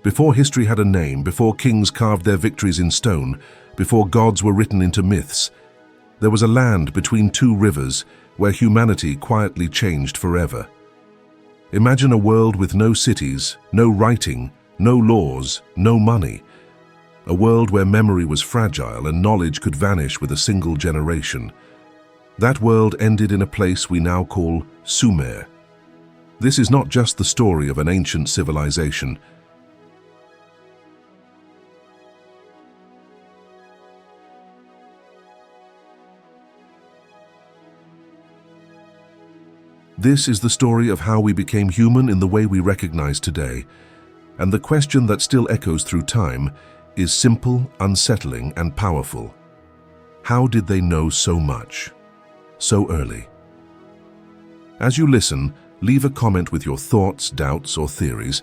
Before history had a name, before kings carved their victories in stone, before gods were written into myths, there was a land between two rivers where humanity quietly changed forever. Imagine a world with no cities, no writing, no laws, no money. A world where memory was fragile and knowledge could vanish with a single generation. That world ended in a place we now call Sumer. This is not just the story of an ancient civilization. This is the story of how we became human in the way we recognize today. And the question that still echoes through time is simple, unsettling, and powerful. How did they know so much, so early? As you listen, leave a comment with your thoughts, doubts, or theories.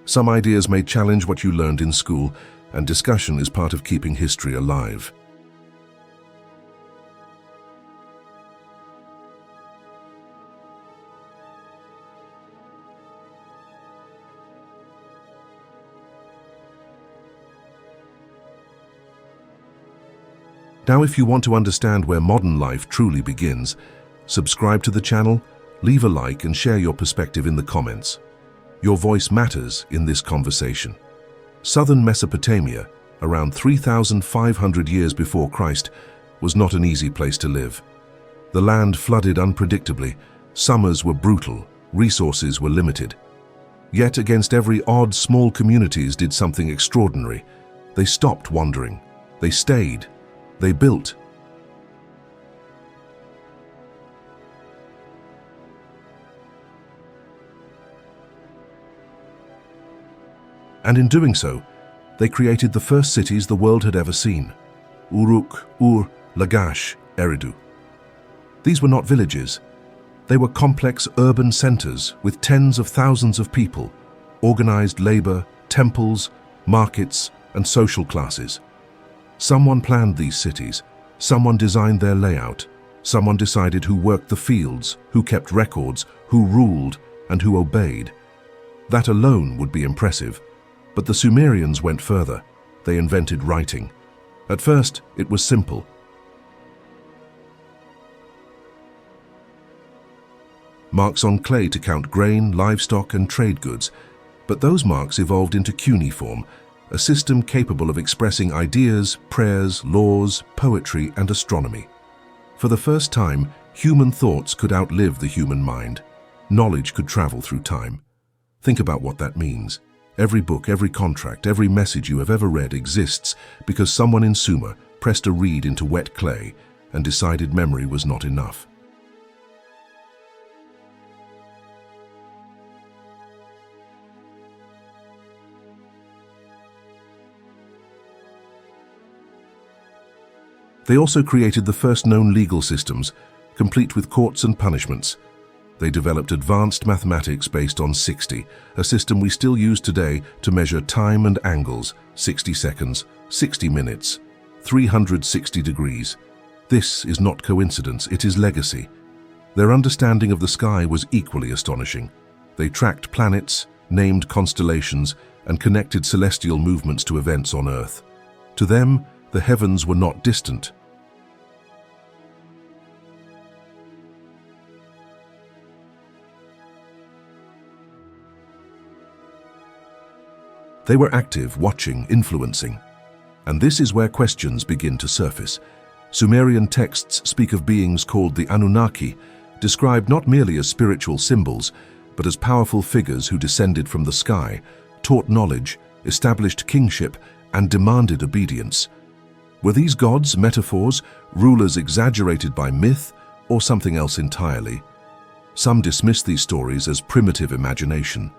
Some ideas may challenge what you learned in school, and discussion is part of keeping history alive. Now, if you want to understand where modern life truly begins, subscribe to the channel, leave a like, and share your perspective in the comments. Your voice matters in this conversation. Southern Mesopotamia, around 3,500 years before Christ, was not an easy place to live. The land flooded unpredictably, summers were brutal, resources were limited. Yet against every odd, small communities did something extraordinary. They stopped wandering. They stayed. They built. And in doing so, they created the first cities the world had ever seen: Uruk, Ur, Lagash, Eridu. These were not villages. They were complex urban centers with tens of thousands of people, organized labor, temples, markets, and social classes. Someone planned these cities, someone designed their layout, someone decided who worked the fields, who kept records, who ruled, and who obeyed. That alone would be impressive, but the Sumerians went further. They invented writing. At first, it was simple. Marks on clay to count grain, livestock, and trade goods, but those marks evolved into cuneiform, a system capable of expressing ideas, prayers, laws, poetry, and astronomy. For the first time, human thoughts could outlive the human mind. Knowledge could travel through time. Think about what that means. Every book, every contract, every message you have ever read exists because someone in Sumer pressed a reed into wet clay and decided memory was not enough. They also created the first known legal systems, complete with courts and punishments. They developed advanced mathematics based on 60, a system we still use today to measure time and angles: 60 seconds, 60 minutes, 360 degrees. This is not coincidence, it is legacy. Their understanding of the sky was equally astonishing. They tracked planets, named constellations, and connected celestial movements to events on Earth. To them, the heavens were not distant. They were active, watching, influencing. And this is where questions begin to surface. Sumerian texts speak of beings called the Anunnaki, described not merely as spiritual symbols, but as powerful figures who descended from the sky, taught knowledge, established kingship, and demanded obedience. Were these gods metaphors, rulers exaggerated by myth, or something else entirely? Some dismiss these stories as primitive imagination.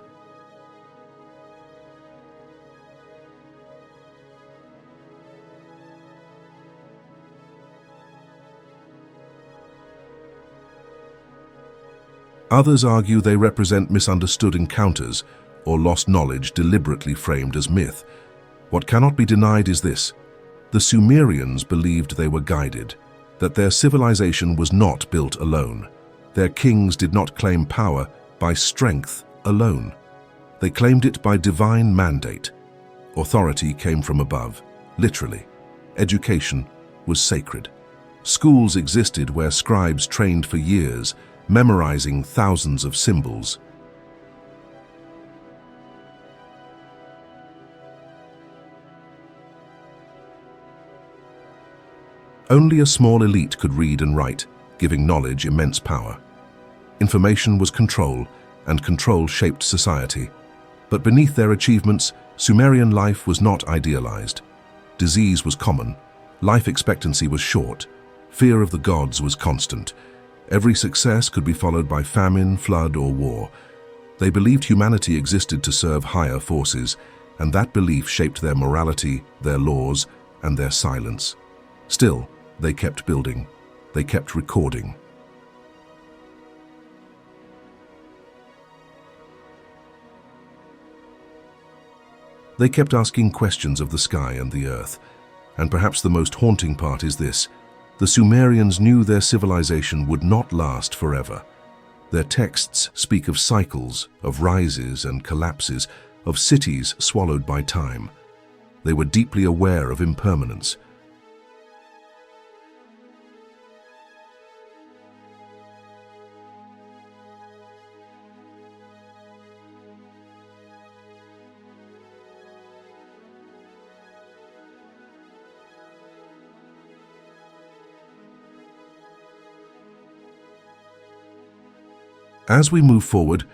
Others argue they represent misunderstood encounters or lost knowledge deliberately framed as myth. What cannot be denied is this: the Sumerians believed they were guided, that their civilization was not built alone. Their kings did not claim power by strength alone. They claimed it by divine mandate. Authority came from above, literally. Education was sacred. Schools existed where scribes trained for years, memorizing thousands of symbols. Only a small elite could read and write, giving knowledge immense power. Information was control, and control shaped society. But beneath their achievements, Sumerian life was not idealized. Disease was common, life expectancy was short, fear of the gods was constant. Every success could be followed by famine, flood, or war. They believed humanity existed to serve higher forces, and that belief shaped their morality, their laws, and their silence. Still, they kept building. They kept recording. They kept asking questions of the sky and the earth. And perhaps the most haunting part is this: the Sumerians knew their civilization would not last forever. Their texts speak of cycles, of rises and collapses, of cities swallowed by time. They were deeply aware of impermanence. As we move forward,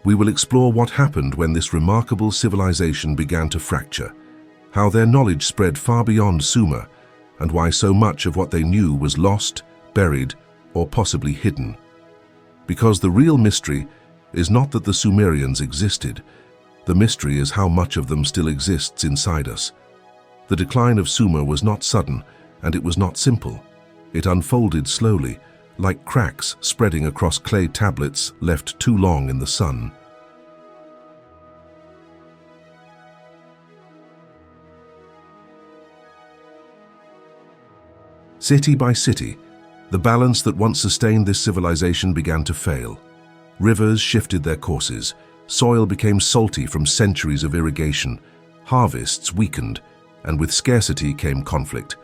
we will explore what happened when this remarkable civilization began to fracture, how their knowledge spread far beyond Sumer, and why so much of what they knew was lost, buried, or possibly hidden. Because the real mystery is not that the Sumerians existed. The mystery is how much of them still exists inside us. The decline of Sumer was not sudden, and it was not simple. It unfolded slowly, like cracks spreading across clay tablets left too long in the sun. City by city, the balance that once sustained this civilization began to fail. Rivers shifted their courses, soil became salty from centuries of irrigation, harvests weakened, and with scarcity came conflict.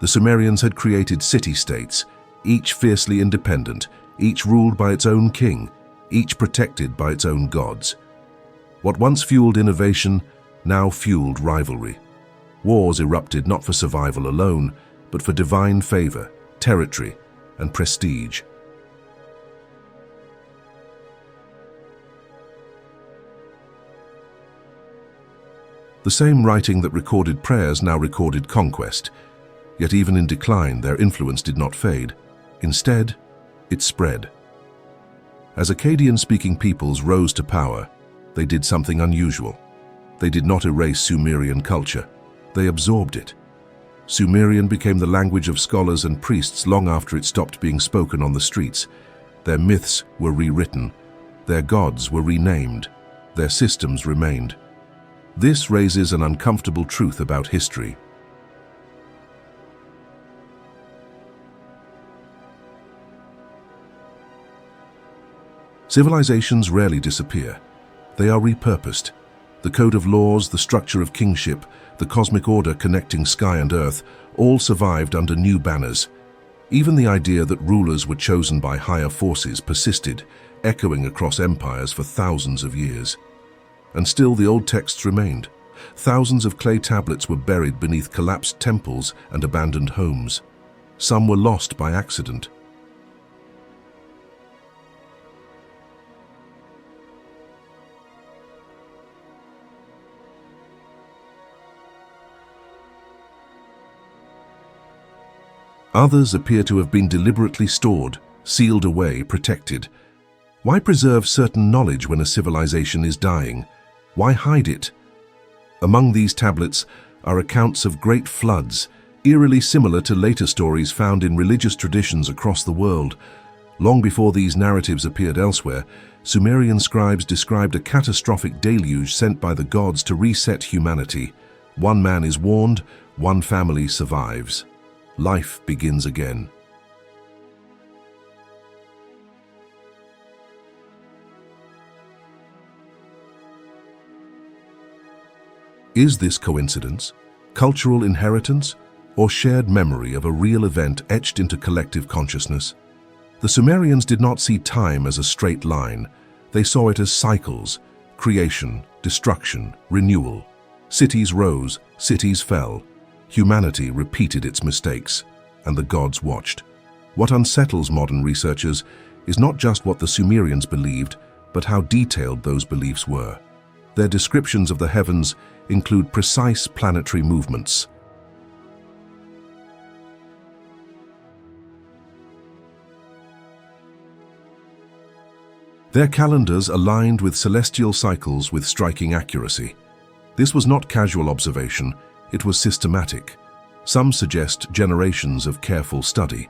The Sumerians had created city-states, each fiercely independent, each ruled by its own king, each protected by its own gods. What once fueled innovation now fueled rivalry. Wars erupted not for survival alone, but for divine favor, territory, and prestige. The same writing that recorded prayers now recorded conquest. Yet even in decline, their influence did not fade. Instead, it spread. As Akkadian-speaking peoples rose to power, they did something unusual. They did not erase Sumerian culture. They absorbed it. Sumerian became the language of scholars and priests long after it stopped being spoken on the streets. Their myths were rewritten. Their gods were renamed. Their systems remained. This raises an uncomfortable truth about history. Civilizations rarely disappear. They are repurposed. The code of laws, the structure of kingship, the cosmic order connecting sky and earth, all survived under new banners. Even the idea that rulers were chosen by higher forces persisted, echoing across empires for thousands of years. And still the old texts remained. Thousands of clay tablets were buried beneath collapsed temples and abandoned homes. Some were lost by accident. Others appear to have been deliberately stored, sealed away, protected. Why preserve certain knowledge when a civilization is dying? Why hide it? Among these tablets are accounts of great floods, eerily similar to later stories found in religious traditions across the world. Long before these narratives appeared elsewhere, Sumerian scribes described a catastrophic deluge sent by the gods to reset humanity. One man is warned, one family survives. Life begins again. Is this coincidence, cultural inheritance, or shared memory of a real event etched into collective consciousness? The Sumerians did not see time as a straight line. They saw it as cycles: creation, destruction, renewal. Cities rose, cities fell. Humanity repeated its mistakes, and the gods watched. What unsettles modern researchers is not just what the Sumerians believed, but how detailed those beliefs were. Their descriptions of the heavens include precise planetary movements. Their calendars aligned with celestial cycles with striking accuracy. This was not casual observation, it was systematic. Some suggest generations of careful study.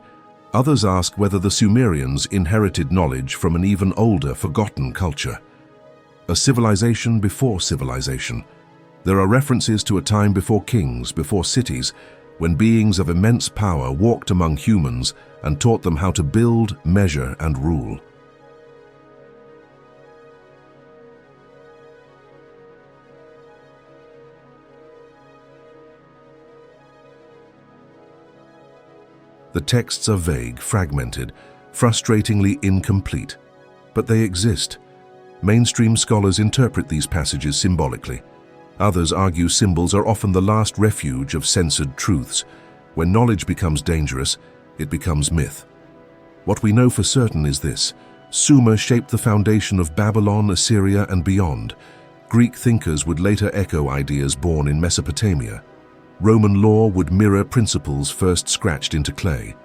Others ask whether the Sumerians inherited knowledge from an even older, forgotten culture. A civilization before civilization. There are references to a time before kings, before cities, when beings of immense power walked among humans and taught them how to build, measure, and rule. The texts are vague, fragmented, frustratingly incomplete, but they exist. Mainstream scholars interpret these passages symbolically. Others argue symbols are often the last refuge of censored truths. When knowledge becomes dangerous, it becomes myth. What we know for certain is this: Sumer shaped the foundation of Babylon, Assyria, and beyond. Greek thinkers would later echo ideas born in Mesopotamia. Roman law would mirror principles first scratched into clay.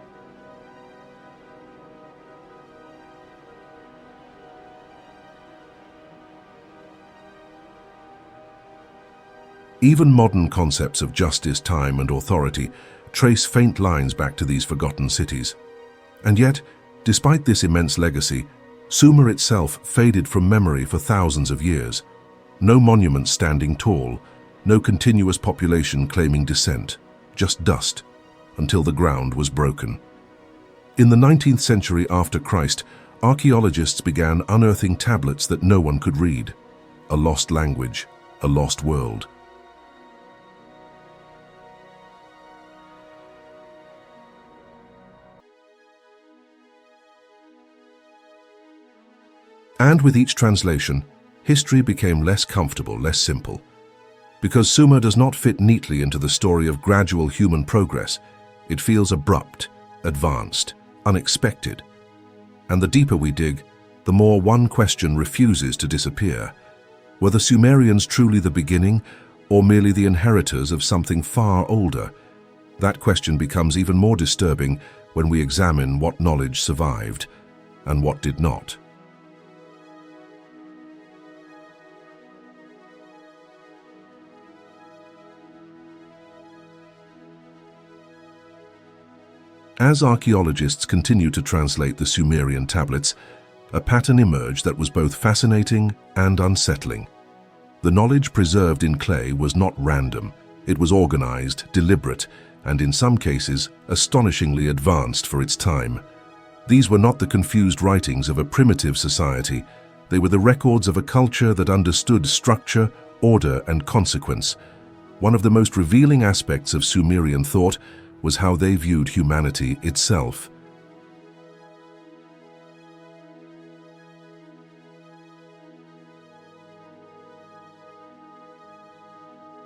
Even modern concepts of justice, time, and authority trace faint lines back to these forgotten cities. And yet, despite this immense legacy, Sumer itself faded from memory for thousands of years. No monuments standing tall, no continuous population claiming descent, just dust, until the ground was broken. In the 19th century after Christ, archaeologists began unearthing tablets that no one could read. A lost language, a lost world. And with each translation, history became less comfortable, less simple. Because Sumer does not fit neatly into the story of gradual human progress, it feels abrupt, advanced, unexpected. And the deeper we dig, the more one question refuses to disappear. Were the Sumerians truly the beginning, or merely the inheritors of something far older? That question becomes even more disturbing when we examine what knowledge survived and what did not. As archaeologists continue to translate the Sumerian tablets, a pattern emerged that was both fascinating and unsettling. The knowledge preserved in clay was not random. It was organized, deliberate, and in some cases, astonishingly advanced for its time. These were not the confused writings of a primitive society. They were the records of a culture that understood structure, order, and consequence. One of the most revealing aspects of Sumerian thought was how they viewed humanity itself.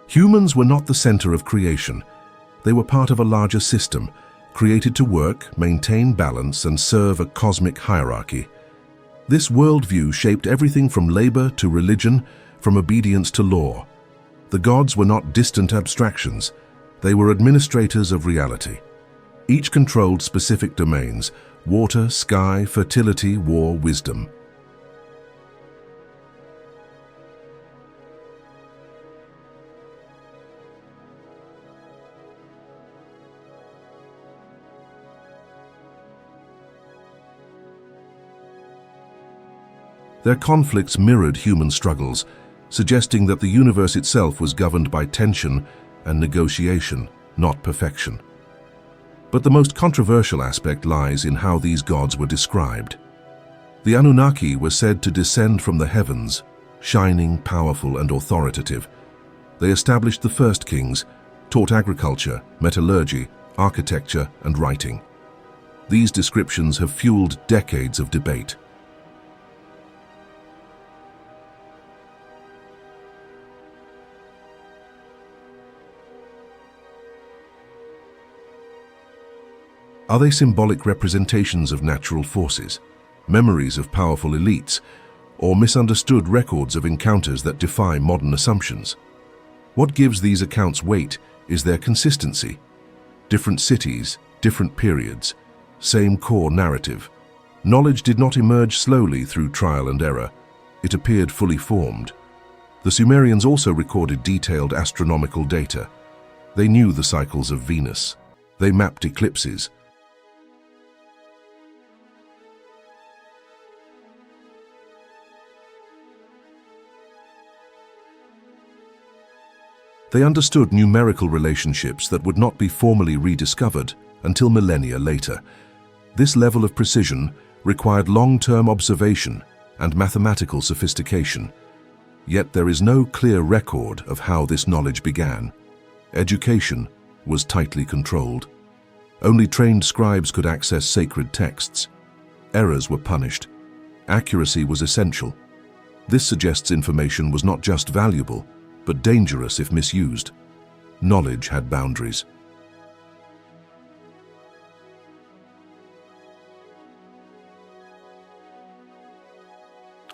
Humans were not the center of creation. They were part of a larger system, created to work, maintain balance, and serve a cosmic hierarchy. This worldview shaped everything from labor to religion, from obedience to law. The gods were not distant abstractions. They were administrators of reality. Each controlled specific domains: water, sky, fertility, war, wisdom. Their conflicts mirrored human struggles, suggesting that the universe itself was governed by tension and negotiation, not perfection. But the most controversial aspect lies in how these gods were described. The Anunnaki were said to descend from the heavens, shining, powerful, and authoritative. They established the first kings, taught agriculture, metallurgy, architecture, and writing. These descriptions have fueled decades of debate. Are they symbolic representations of natural forces, memories of powerful elites, or misunderstood records of encounters that defy modern assumptions? What gives these accounts weight is their consistency. Different cities, different periods, same core narrative. Knowledge did not emerge slowly through trial and error. It appeared fully formed. The Sumerians also recorded detailed astronomical data. They knew the cycles of Venus. They mapped eclipses. They understood numerical relationships that would not be formally rediscovered until millennia later. This level of precision required long-term observation and mathematical sophistication. Yet there is no clear record of how this knowledge began. Education was tightly controlled. Only trained scribes could access sacred texts. Errors were punished. Accuracy was essential. This suggests information was not just valuable, but dangerous if misused. Knowledge had boundaries.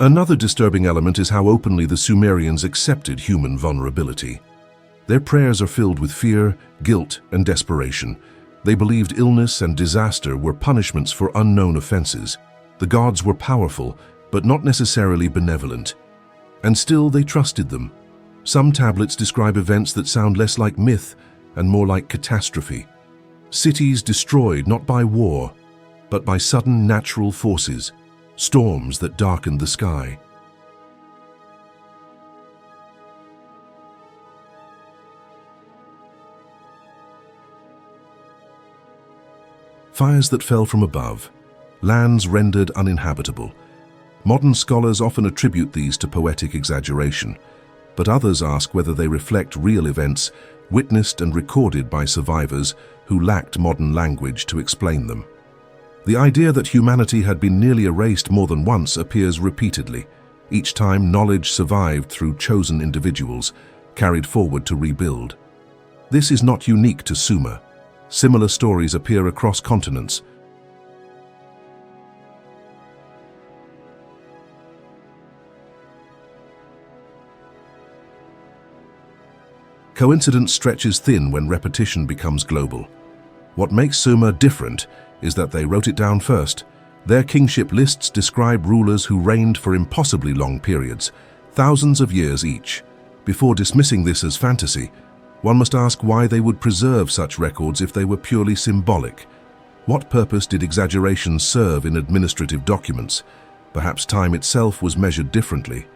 Another disturbing element is how openly the Sumerians accepted human vulnerability. Their prayers are filled with fear, guilt, and desperation. They believed illness and disaster were punishments for unknown offenses. The gods were powerful, but not necessarily benevolent. And still they trusted them. Some tablets describe events that sound less like myth and more like catastrophe. Cities destroyed not by war, but by sudden natural forces, storms that darkened the sky. Fires that fell from above, lands rendered uninhabitable. Modern scholars often attribute these to poetic exaggeration, but others ask whether they reflect real events witnessed and recorded by survivors who lacked modern language to explain them. The idea that humanity had been nearly erased more than once appears repeatedly, each time knowledge survived through chosen individuals, carried forward to rebuild. This is not unique to Sumer. Similar stories appear across continents. Coincidence stretches thin when repetition becomes global. What makes Sumer different is that they wrote it down first. Their kingship lists describe rulers who reigned for impossibly long periods, thousands of years each. Before dismissing this as fantasy, one must ask why they would preserve such records if they were purely symbolic. What purpose did exaggeration serve in administrative documents? Perhaps time itself was measured differently.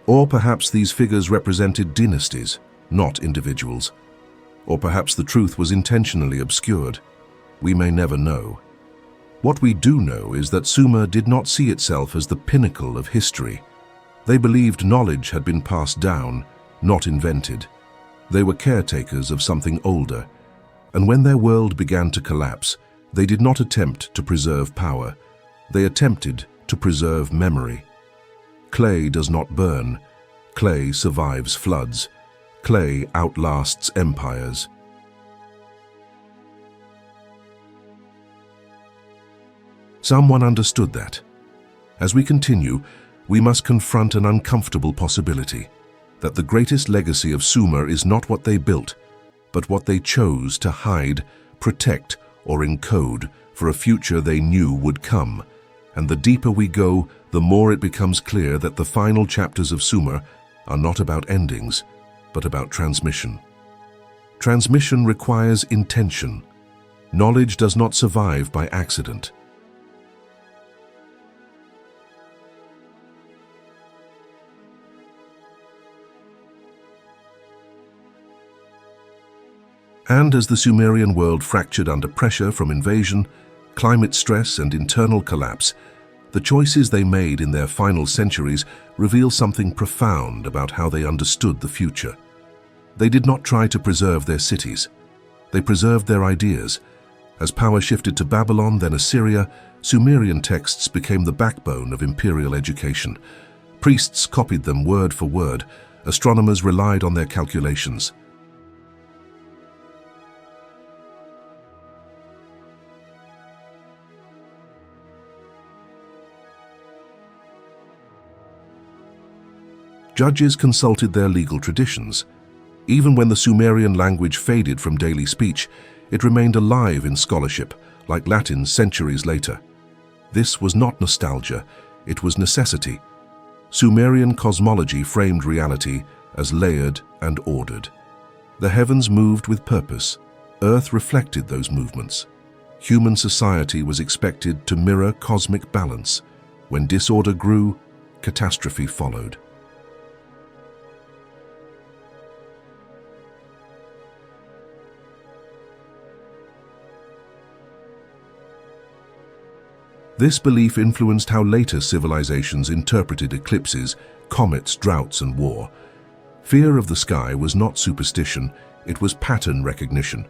Or perhaps these figures represented dynasties, not individuals. Or perhaps the truth was intentionally obscured. We may never know. What we do know is that Sumer did not see itself as the pinnacle of history. They believed knowledge had been passed down, not invented. They were caretakers of something older. And when their world began to collapse, they did not attempt to preserve power. They attempted to preserve memory. Clay does not burn. Clay survives floods. Clay outlasts empires. Someone understood that. As we continue, we must confront an uncomfortable possibility, that the greatest legacy of Sumer is not what they built, but what they chose to hide, protect, or encode for a future they knew would come. And the deeper we go, the more it becomes clear that the final chapters of Sumer are not about endings, but about transmission. Transmission requires intention. Knowledge does not survive by accident. And as the Sumerian world fractured under pressure from invasion, climate stress, and internal collapse, the choices they made in their final centuries reveal something profound about how they understood the future. They did not try to preserve their cities. They preserved their ideas. As power shifted to Babylon, then Assyria, Sumerian texts became the backbone of imperial education. Priests copied them word for word. Astronomers relied on their calculations. Judges consulted their legal traditions. Even when the Sumerian language faded from daily speech, it remained alive in scholarship, like Latin centuries later. This was not nostalgia, it was necessity. Sumerian cosmology framed reality as layered and ordered. The heavens moved with purpose. Earth reflected those movements. Human society was expected to mirror cosmic balance. When disorder grew, catastrophe followed. This belief influenced how later civilizations interpreted eclipses, comets, droughts, and war. Fear of the sky was not superstition, it was pattern recognition.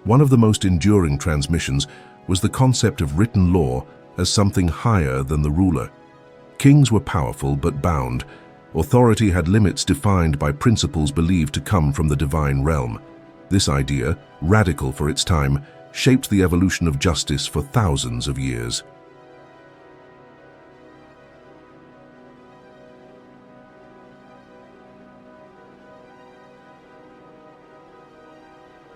One of the most enduring transmissions was the concept of written law as something higher than the ruler. Kings were powerful but bound. Authority had limits defined by principles believed to come from the divine realm. This idea, radical for its time, shaped the evolution of justice for thousands of years.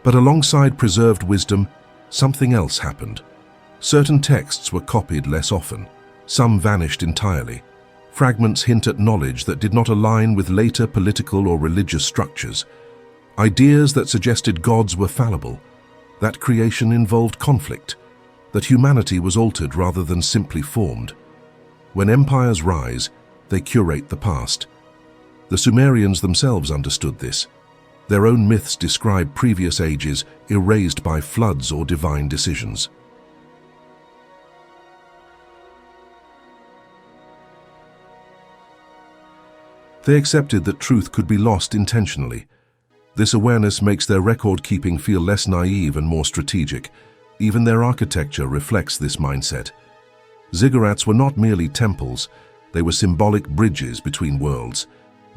But alongside preserved wisdom, something else happened. Certain texts were copied less often. Some vanished entirely. Fragments hint at knowledge that did not align with later political or religious structures. Ideas that suggested gods were fallible, that creation involved conflict, that humanity was altered rather than simply formed. When empires rise, they curate the past. The Sumerians themselves understood this. Their own myths describe previous ages erased by floods or divine decisions. They accepted that truth could be lost intentionally. This awareness makes their record-keeping feel less naive and more strategic. Even their architecture reflects this mindset. Ziggurats were not merely temples, they were symbolic bridges between worlds,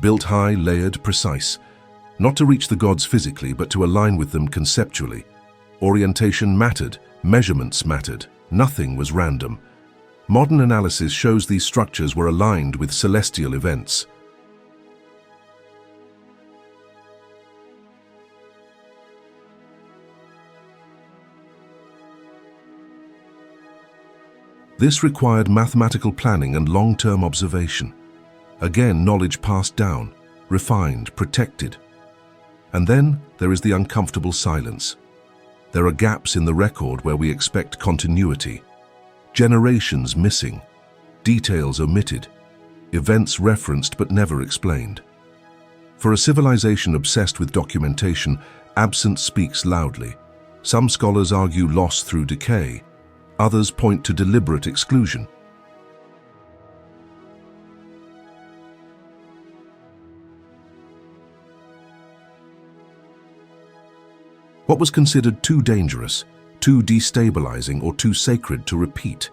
built high, layered, precise. Not to reach the gods physically, but to align with them conceptually. Orientation mattered, measurements mattered, nothing was random. Modern analysis shows these structures were aligned with celestial events. This required mathematical planning and long-term observation. Again, knowledge passed down, refined, protected. And then there is the uncomfortable silence. There are gaps in the record where we expect continuity. Generations missing, details omitted, events referenced but never explained. For a civilization obsessed with documentation, absence speaks loudly. Some scholars argue loss through decay. Others point to deliberate exclusion. What was considered too dangerous, too destabilizing, or too sacred to repeat?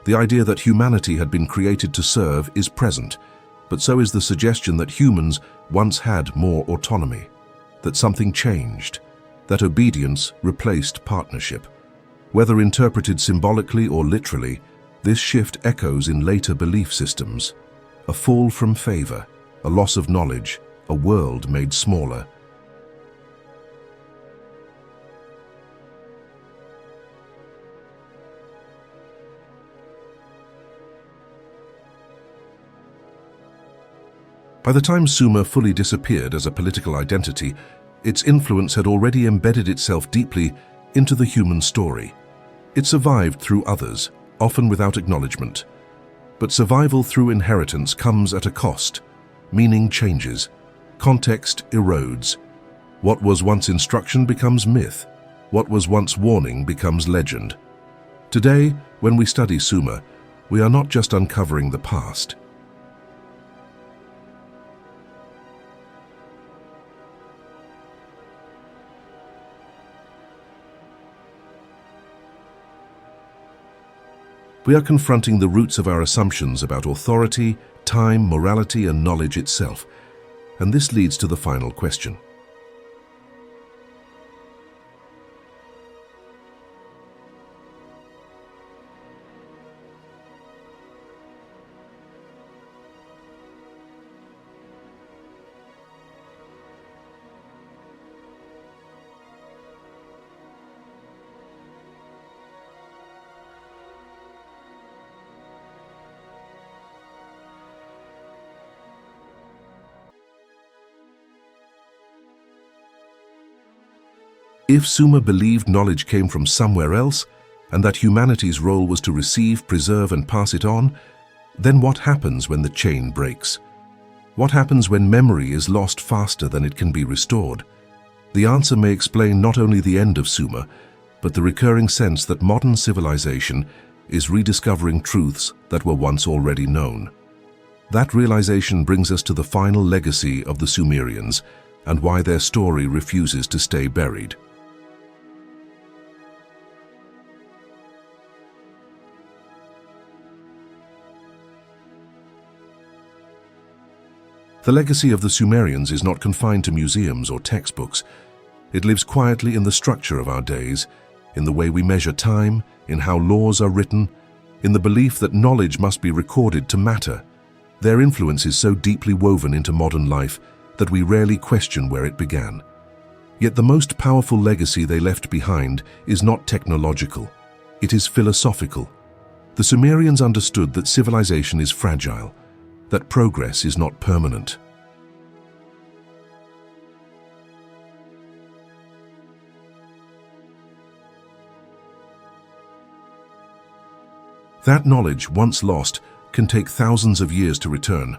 The idea that humanity had been created to serve is present, but so is the suggestion that humans once had more autonomy, that something changed, that obedience replaced partnership. Whether interpreted symbolically or literally, this shift echoes in later belief systems. A fall from favor, a loss of knowledge, a world made smaller. By the time Sumer fully disappeared as a political identity, its influence had already embedded itself deeply into the human story. It survived through others, often without acknowledgement. But survival through inheritance comes at a cost. Meaning changes. Context erodes. What was once instruction becomes myth. What was once warning becomes legend. Today, when we study Sumer, we are not just uncovering the past. We are confronting the roots of our assumptions about authority, time, morality, and knowledge itself. And this leads to the final question. If Sumer believed knowledge came from somewhere else, and that humanity's role was to receive, preserve, and pass it on, then what happens when the chain breaks? What happens when memory is lost faster than it can be restored? The answer may explain not only the end of Sumer, but the recurring sense that modern civilization is rediscovering truths that were once already known. That realization brings us to the final legacy of the Sumerians and why their story refuses to stay buried. The legacy of the Sumerians is not confined to museums or textbooks. It lives quietly in the structure of our days, in the way we measure time, in how laws are written, in the belief that knowledge must be recorded to matter. Their influence is so deeply woven into modern life that we rarely question where it began. Yet the most powerful legacy they left behind is not technological. It is philosophical. The Sumerians understood that civilization is fragile, that progress is not permanent. That knowledge, once lost, can take thousands of years to return.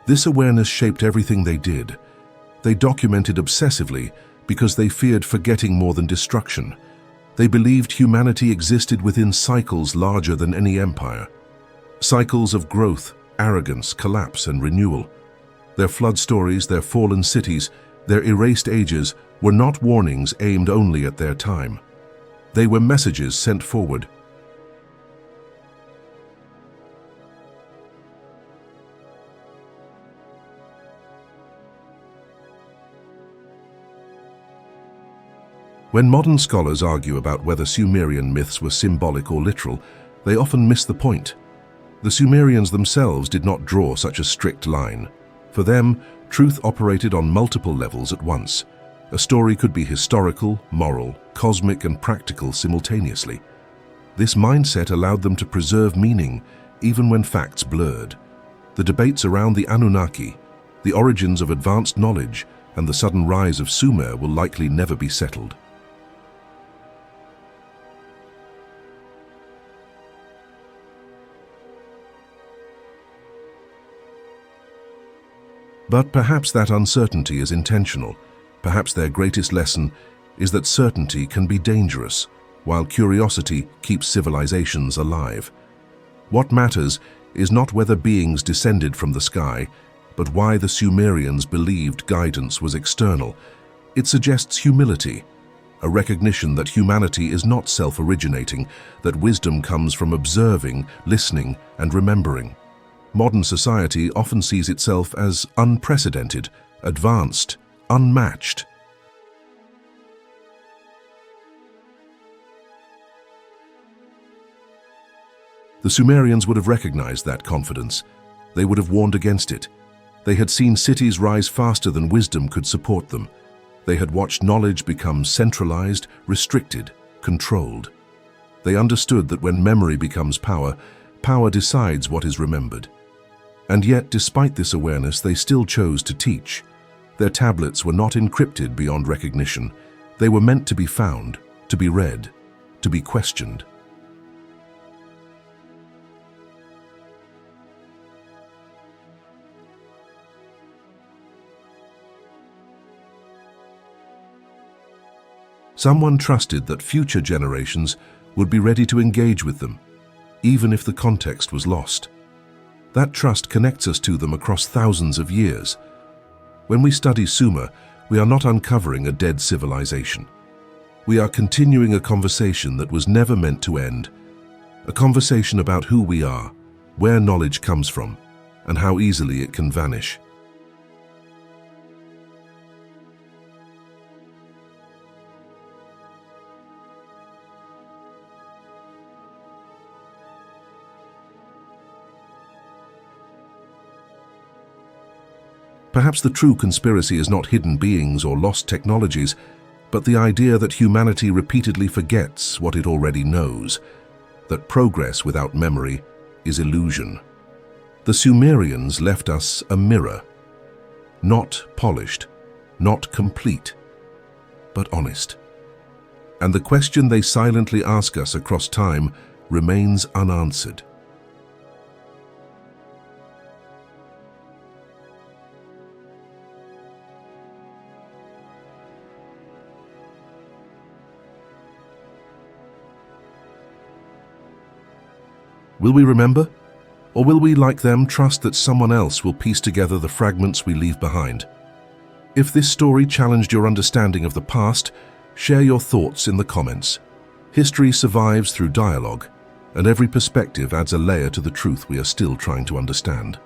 This awareness shaped everything they did. They documented obsessively because they feared forgetting more than destruction. They believed humanity existed within cycles larger than any empire. Cycles of growth, arrogance, collapse, and renewal. Their flood stories, their fallen cities, their erased ages were not warnings aimed only at their time. They were messages sent forward. When modern scholars argue about whether Sumerian myths were symbolic or literal, they often miss the point. The Sumerians themselves did not draw such a strict line. For them, truth operated on multiple levels at once. A story could be historical, moral, cosmic, and practical simultaneously. This mindset allowed them to preserve meaning, even when facts blurred. The debates around the Anunnaki, the origins of advanced knowledge, and the sudden rise of Sumer will likely never be settled. But perhaps that uncertainty is intentional. Perhaps their greatest lesson is that certainty can be dangerous, while curiosity keeps civilizations alive. What matters is not whether beings descended from the sky, but why the Sumerians believed guidance was external. It suggests humility, a recognition that humanity is not self-originating, that wisdom comes from observing, listening, and remembering. Modern society often sees itself as unprecedented, advanced, unmatched. The Sumerians would have recognized that confidence. They would have warned against it. They had seen cities rise faster than wisdom could support them. They had watched knowledge become centralized, restricted, controlled. They understood that when memory becomes power, power decides what is remembered. And yet, despite this awareness, they still chose to teach. Their tablets were not encrypted beyond recognition. They were meant to be found, to be read, to be questioned. Someone trusted that future generations would be ready to engage with them, even if the context was lost. That trust connects us to them across thousands of years. When we study Sumer, we are not uncovering a dead civilization. We are continuing a conversation that was never meant to end, a conversation about who we are, where knowledge comes from, and how easily it can vanish. Perhaps the true conspiracy is not hidden beings or lost technologies, but the idea that humanity repeatedly forgets what it already knows, that progress without memory is illusion. The Sumerians left us a mirror, not polished, not complete, but honest. And the question they silently ask us across time remains unanswered. Will we remember? Or will we, like them, trust that someone else will piece together the fragments we leave behind? If this story challenged your understanding of the past, share your thoughts in the comments. History survives through dialogue, and every perspective adds a layer to the truth we are still trying to understand.